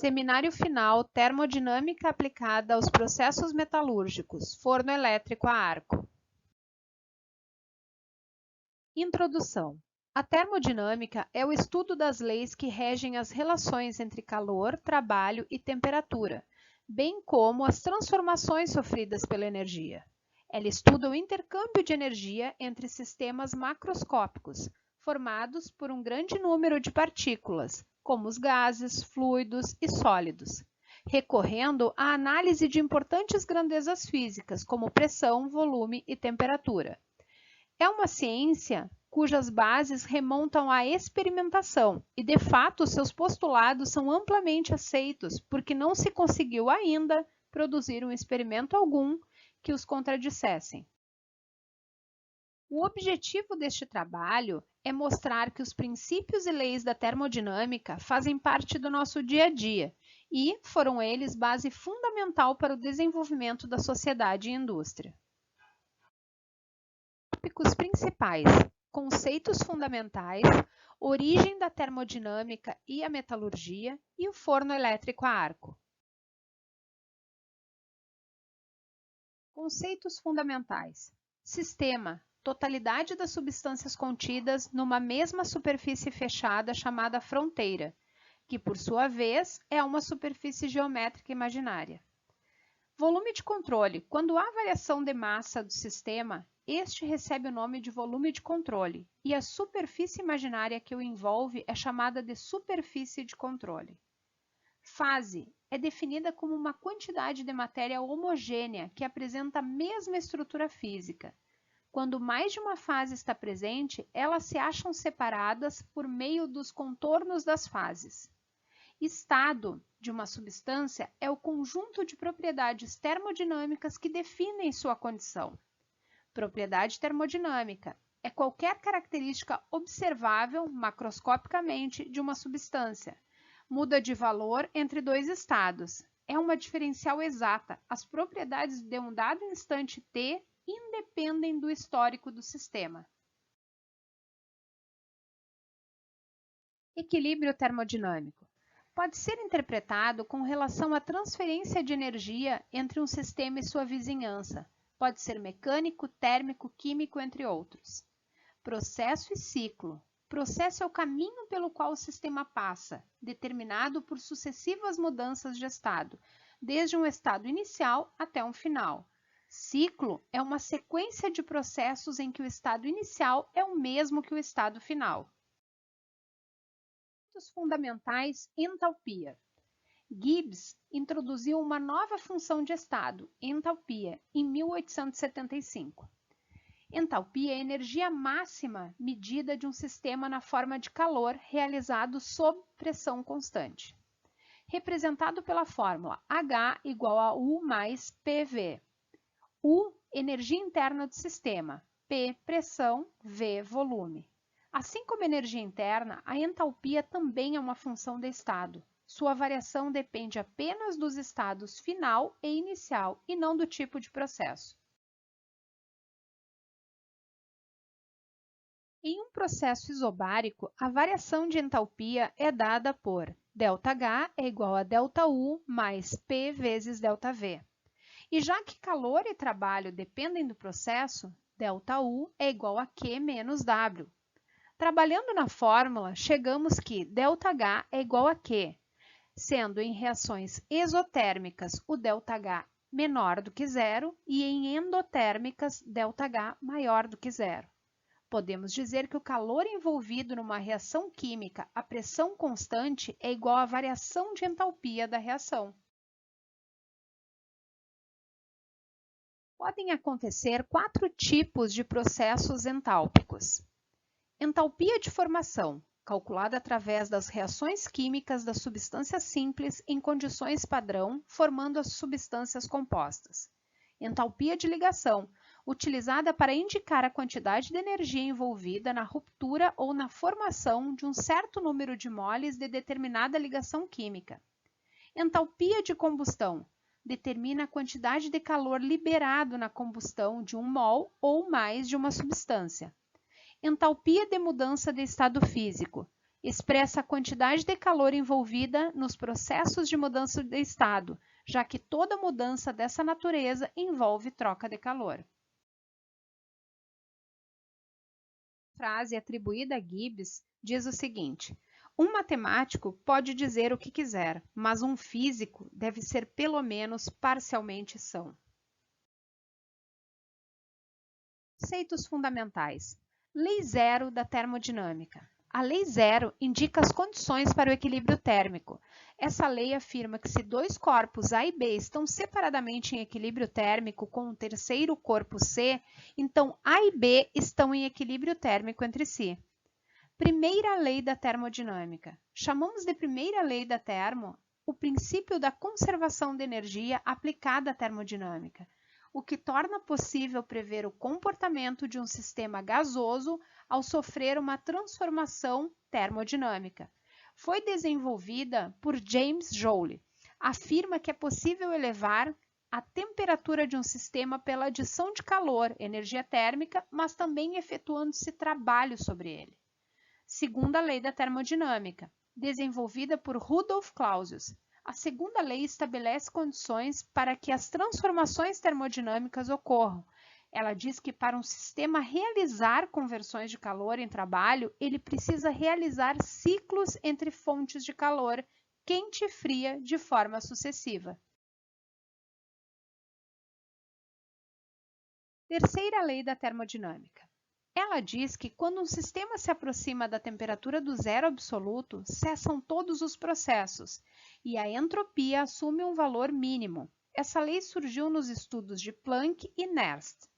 Seminário final: Termodinâmica aplicada aos processos metalúrgicos, forno elétrico a arco. Introdução. A termodinâmica é o estudo das leis que regem as relações entre calor, trabalho e temperatura, bem como as transformações sofridas pela energia. Ela estuda o intercâmbio de energia entre sistemas macroscópicos, formados por um grande número de partículas, como os gases, fluidos e sólidos, recorrendo à análise de importantes grandezas físicas, como pressão, volume e temperatura. É uma ciência cujas bases remontam à experimentação e, de fato, seus postulados são amplamente aceitos porque não se conseguiu ainda produzir um experimento algum que os contradissessem. O objetivo deste trabalho é mostrar que os princípios e leis da termodinâmica fazem parte do nosso dia a dia e foram eles base fundamental para o desenvolvimento da sociedade e indústria. Tópicos principais: conceitos fundamentais, origem da termodinâmica e a metalurgia e o forno elétrico a arco. Conceitos fundamentais: sistema, totalidade das substâncias contidas numa mesma superfície fechada chamada fronteira, que por sua vez é uma superfície geométrica imaginária. Volume de controle: quando há variação de massa do sistema, este recebe o nome de volume de controle, e a superfície imaginária que o envolve é chamada de superfície de controle. Fase é definida como uma quantidade de matéria homogênea que apresenta a mesma estrutura física. Quando mais de uma fase está presente, elas se acham separadas por meio dos contornos das fases. Estado de uma substância é o conjunto de propriedades termodinâmicas que definem sua condição. Propriedade termodinâmica é qualquer característica observável macroscopicamente de uma substância. Muda de valor entre dois estados. É uma diferencial exata. As propriedades de um dado instante t independem do histórico do sistema. Equilíbrio termodinâmico pode ser interpretado com relação à transferência de energia entre um sistema e sua vizinhança. Pode ser mecânico, térmico, químico, entre outros. Processo e ciclo. Processo é o caminho pelo qual o sistema passa, determinado por sucessivas mudanças de estado, desde um estado inicial até um final. Ciclo é uma sequência de processos em que o estado inicial é o mesmo que o estado final. Fundamentais: entalpia. Gibbs introduziu uma nova função de estado, entalpia, em 1875. Entalpia é a energia máxima medida de um sistema na forma de calor realizado sob pressão constante. Representado pela fórmula H igual a U mais PV. U, energia interna do sistema, P, pressão, V, volume. Assim como a energia interna, a entalpia também é uma função de estado. Sua variação depende apenas dos estados final e inicial e não do tipo de processo. Em um processo isobárico, a variação de entalpia é dada por ΔH é igual a ΔU mais P vezes ΔV. E já que calor e trabalho dependem do processo, ΔU é igual a Q menos W. Trabalhando na fórmula, chegamos que ΔH é igual a Q, sendo em reações exotérmicas o ΔH menor do que zero e em endotérmicas ΔH maior do que zero. Podemos dizer que o calor envolvido numa reação química a pressão constante é igual à variação de entalpia da reação. Podem acontecer 4 tipos de processos entálpicos. Entalpia de formação, calculada através das reações químicas das substâncias simples em condições padrão, formando as substâncias compostas. Entalpia de ligação, utilizada para indicar a quantidade de energia envolvida na ruptura ou na formação de um certo número de moles de determinada ligação química. Entalpia de combustão, determina a quantidade de calor liberado na combustão de um mol ou mais de uma substância. Entalpia de mudança de estado físico, expressa a quantidade de calor envolvida nos processos de mudança de estado, já que toda mudança dessa natureza envolve troca de calor. A frase atribuída a Gibbs diz o seguinte: um matemático pode dizer o que quiser, mas um físico deve ser pelo menos parcialmente são. Conceitos fundamentais. Lei zero da termodinâmica. A lei zero indica as condições para o equilíbrio térmico. Essa lei afirma que se dois corpos A e B estão separadamente em equilíbrio térmico com um terceiro corpo C, então A e B estão em equilíbrio térmico entre si. Primeira lei da termodinâmica. Chamamos de primeira lei da termo o princípio da conservação de energia aplicada à termodinâmica, o que torna possível prever o comportamento de um sistema gasoso ao sofrer uma transformação termodinâmica. Foi desenvolvida por James Joule. Afirma que é possível elevar a temperatura de um sistema pela adição de calor, energia térmica, mas também efetuando-se trabalho sobre ele. Segunda lei da termodinâmica, desenvolvida por Rudolf Clausius. A segunda lei estabelece condições para que as transformações termodinâmicas ocorram. Ela diz que para um sistema realizar conversões de calor em trabalho, ele precisa realizar ciclos entre fontes de calor quente e fria de forma sucessiva. Terceira lei da termodinâmica. Ela diz que quando um sistema se aproxima da temperatura do zero absoluto, cessam todos os processos e a entropia assume um valor mínimo. Essa lei surgiu nos estudos de Planck e Nernst.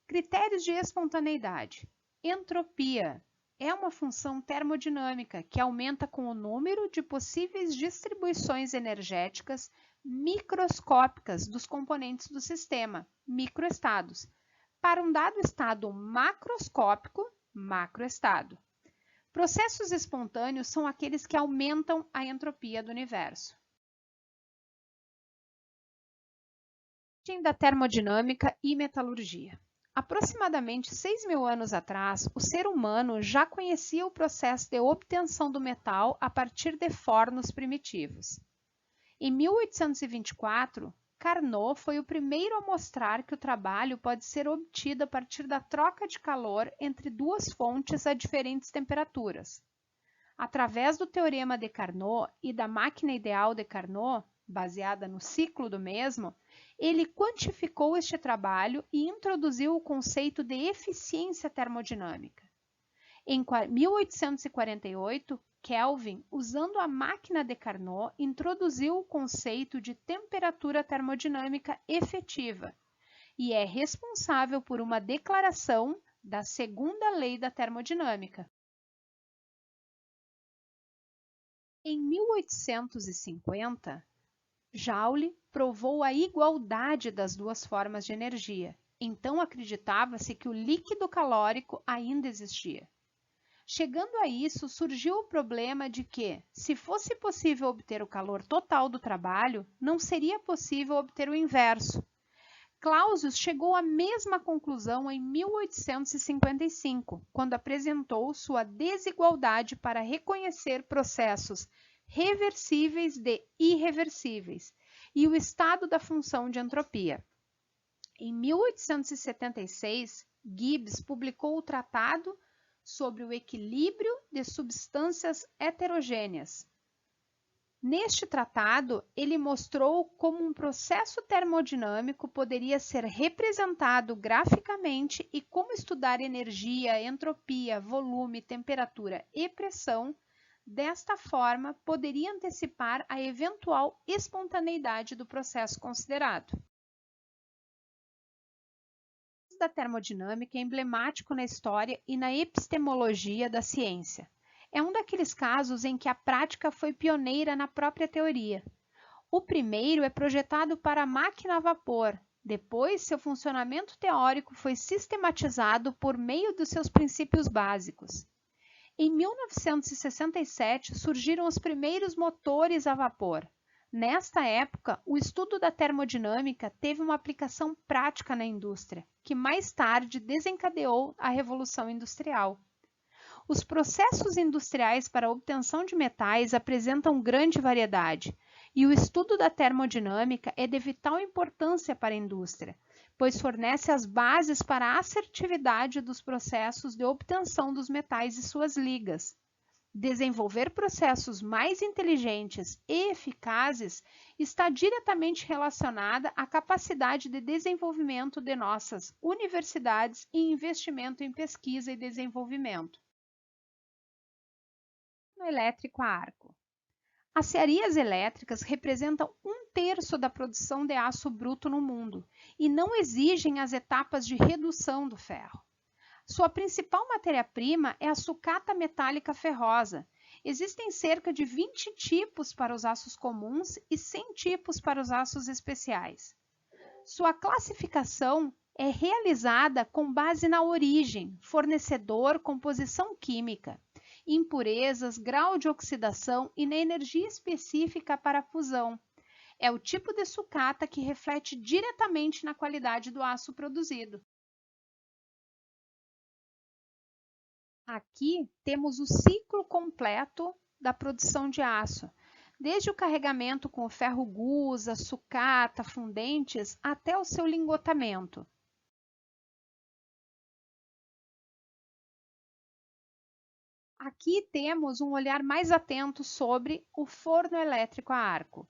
Critérios de espontaneidade. Entropia é uma função termodinâmica que aumenta com o número de possíveis distribuições energéticas microscópicas dos componentes do sistema, microestados, para um dado estado macroscópico, macroestado. Processos espontâneos são aqueles que aumentam a entropia do universo. Origem da termodinâmica e metalurgia. Aproximadamente 6.000 anos atrás, o ser humano já conhecia o processo de obtenção do metal a partir de fornos primitivos. Em 1824, Carnot foi o primeiro a mostrar que o trabalho pode ser obtido a partir da troca de calor entre duas fontes a diferentes temperaturas. Através do teorema de Carnot e da máquina ideal de Carnot, baseada no ciclo do mesmo, ele quantificou este trabalho e introduziu o conceito de eficiência termodinâmica. Em 1848, Kelvin, usando a máquina de Carnot, introduziu o conceito de temperatura termodinâmica efetiva e é responsável por uma declaração da segunda lei da termodinâmica. Em 1850, Joule provou a igualdade das duas formas de energia. Então acreditava-se que o líquido calórico ainda existia. Chegando a isso, surgiu o problema de que, se fosse possível obter o calor total do trabalho, não seria possível obter o inverso. Clausius chegou à mesma conclusão em 1855, quando apresentou sua desigualdade para reconhecer processos reversíveis de irreversíveis e o estado da função de entropia. Em 1876, Gibbs publicou o Tratado sobre o equilíbrio de substâncias heterogêneas. Neste tratado, ele mostrou como um processo termodinâmico poderia ser representado graficamente e como estudar energia, entropia, volume, temperatura e pressão. Desta forma, poderia antecipar a eventual espontaneidade do processo considerado. Da termodinâmica é emblemático na história e na epistemologia da ciência. É um daqueles casos em que a prática foi pioneira na própria teoria. O primeiro é projetado para a máquina a vapor, depois seu funcionamento teórico foi sistematizado por meio dos seus princípios básicos. Em 1967 surgiram os primeiros motores a vapor. Nesta época, o estudo da termodinâmica teve uma aplicação prática na indústria, que mais tarde desencadeou a Revolução Industrial. Os processos industriais para a obtenção de metais apresentam grande variedade, e o estudo da termodinâmica é de vital importância para a indústria, pois fornece as bases para a assertividade dos processos de obtenção dos metais e suas ligas. Desenvolver processos mais inteligentes e eficazes está diretamente relacionada à capacidade de desenvolvimento de nossas universidades e investimento em pesquisa e desenvolvimento. No elétrico a arco. As serrarias elétricas representam 1/3 da produção de aço bruto no mundo e não exigem as etapas de redução do ferro. Sua principal matéria-prima é a sucata metálica ferrosa. Existem cerca de 20 tipos para os aços comuns e 100 tipos para os aços especiais. Sua classificação é realizada com base na origem, fornecedor, composição química, impurezas, grau de oxidação e na energia específica para a fusão. É o tipo de sucata que reflete diretamente na qualidade do aço produzido. Aqui temos o ciclo completo da produção de aço, desde o carregamento com o ferro gusa, sucata, fundentes, até o seu lingotamento. Aqui temos um olhar mais atento sobre o forno elétrico a arco.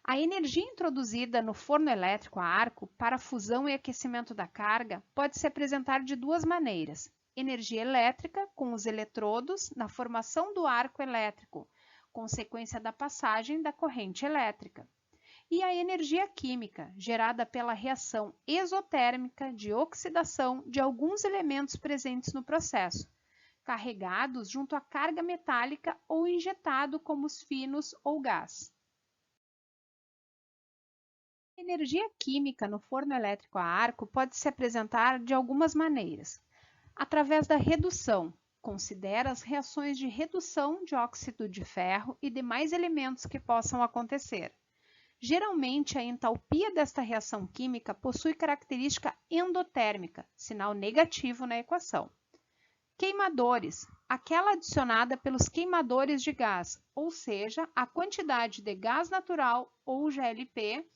A energia introduzida no forno elétrico a arco para fusão e aquecimento da carga pode se apresentar de duas maneiras: energia elétrica, com os eletrodos, na formação do arco elétrico, consequência da passagem da corrente elétrica, e a energia química, gerada pela reação exotérmica de oxidação de alguns elementos presentes no processo, carregados junto à carga metálica ou injetado como os finos ou gás. A energia química no forno elétrico a arco pode se apresentar de algumas maneiras. Através da redução, considera as reações de redução de óxido de ferro e demais elementos que possam acontecer. Geralmente, a entalpia desta reação química possui característica endotérmica, sinal negativo na equação. Queimadores, aquela adicionada pelos queimadores de gás, ou seja, a quantidade de gás natural ou GLP,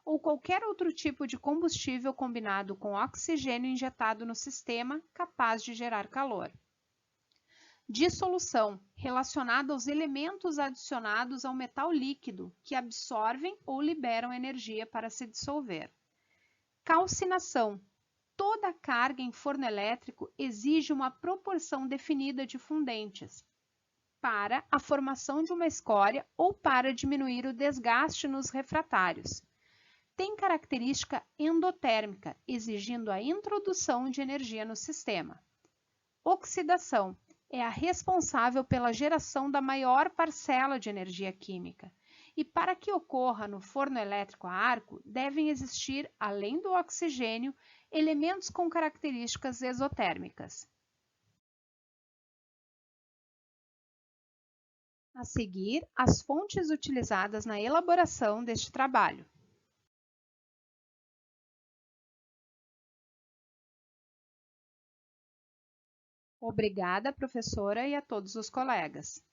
ou qualquer outro tipo de combustível combinado com oxigênio injetado no sistema capaz de gerar calor. Dissolução, relacionada aos elementos adicionados ao metal líquido, que absorvem ou liberam energia para se dissolver. Calcinação, toda carga em forno elétrico exige uma proporção definida de fundentes para a formação de uma escória ou para diminuir o desgaste nos refratários. Tem característica endotérmica, exigindo a introdução de energia no sistema. Oxidação é a responsável pela geração da maior parcela de energia química. E para que ocorra no forno elétrico a arco, devem existir, além do oxigênio, elementos com características exotérmicas. A seguir, as fontes utilizadas na elaboração deste trabalho. Obrigada, professora, e a todos os colegas.